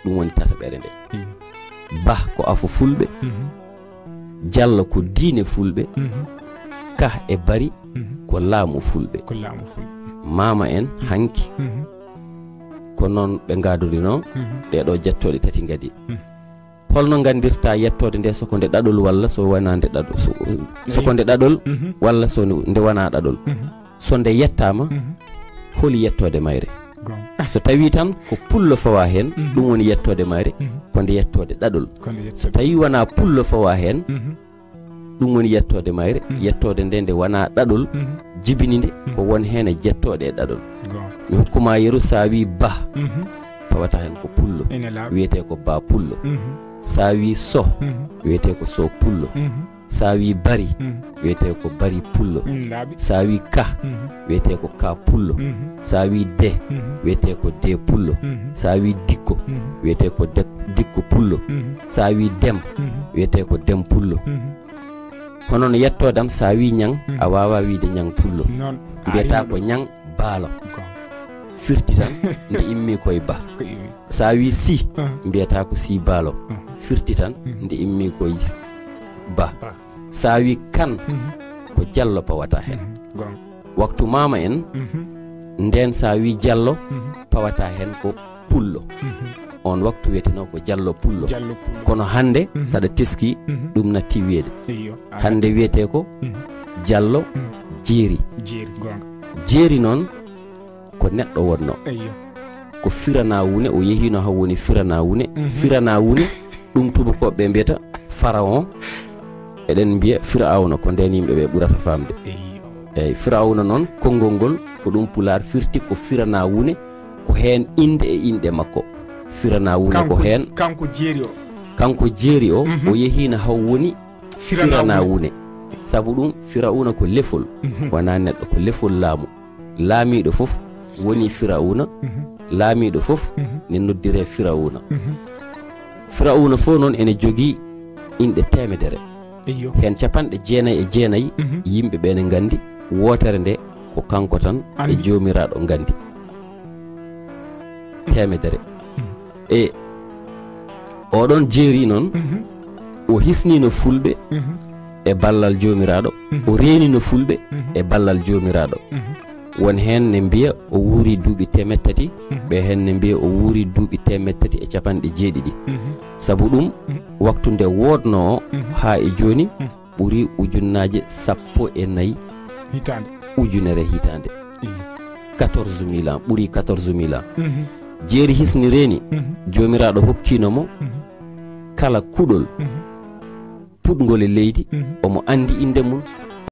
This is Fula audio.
ɗum woni tataɓere nde ba ko afo fulɓe diallo ko diine fulɓe ka e bari ko laamu fulɓe mama en hanki ko noon ɓe gadori noon ɗeɗo jettoɗe tati gadi holno gandirta yettode nde soko nde ɗaɗol walla so wona nde ɗaɗol soko nde ɗaɗol walla so nde wona ɗaɗol so nde yettama holi yettode mayre so tawi tan ko pullo fawa hen ɗum woni yettode mayre ko nde yettode ɗaɗol so tawi wona pullo fawa hen ɗum woni yettode mayre yettode nde nde wona ɗaɗol jibini nde ko won hen e jettoɗe e ɗaɗol mi hokkuma yeru sa wi ba fawata hen ko pullo wiyete ko ba pullo sa wi so wiyete ko so pullo sa wi bari wiyete ko bari pullo sa wi ka wiyete ko ka pullo sa wi de wiyete ko de pullo sa wi dikko wiyete ko dikko pullo sa wi dem wiyete ko dem pullo hono no yettodam sa wi ñang a wawa wiide ñang pullo mbiyata ko ñang baalo firti tan nde immi koye ba sa wi si mbiyata ko si baalo firti tan nde immi koye ba sa wi kan ko diallo pawata hen waktu mama en nden sa wi diallo pawata hen ko pullo on waktu wiyeteno ko diallo pullo kono hande saɗa teski ɗum natti wiyede hande wiyete ko diallo jeeri jeeri noon ko neɗɗo wonno ko firana wune o yehino ha woni firana wune ɗum tubakoɓe mbiyata pharaon eɗen mbiya firawna ko nden yimɓeɓe ɓurata famde eyyi firawna noon konngol ngol ko ɗum pular firti ko firana wune ko hen inde e inɗe makko firana wune ko hen kanko jeeri o o yehino haw woni firana wune saabu ɗum firawna ko lefol wona neɗɗo ko lefol laamu laamiɗo foof woni firawna laamiɗo foof ne noddire firawna firawna fof noon ene jogui inɗe temedere hen capanɗe jeenayyi e jeenayyi yimɓe ɓe ne gandi wotere nde ko kanko tan e jomiraɗo gandi temedere e oɗon jeeri noon o hisnino fulɓe e ballal jomiraɗo o renino fulɓe e ballal jomiraɗo won hen ne mbiya o wuuri duuɓi temet tati ɓe hen ne mbiya o wuuri duuɓi temet tati e capanɗe jeeɗiɗi saabu ɗum waktu nde wodno o ha e joni ɓuuri ujunnaje 14 ujunere hitande 14 000 ans ɓuuri 14 000 ans jeeri hisni reeni jomiraɗo hokkinomo kala kuɗol puɗgol e leydi omo andi inde mum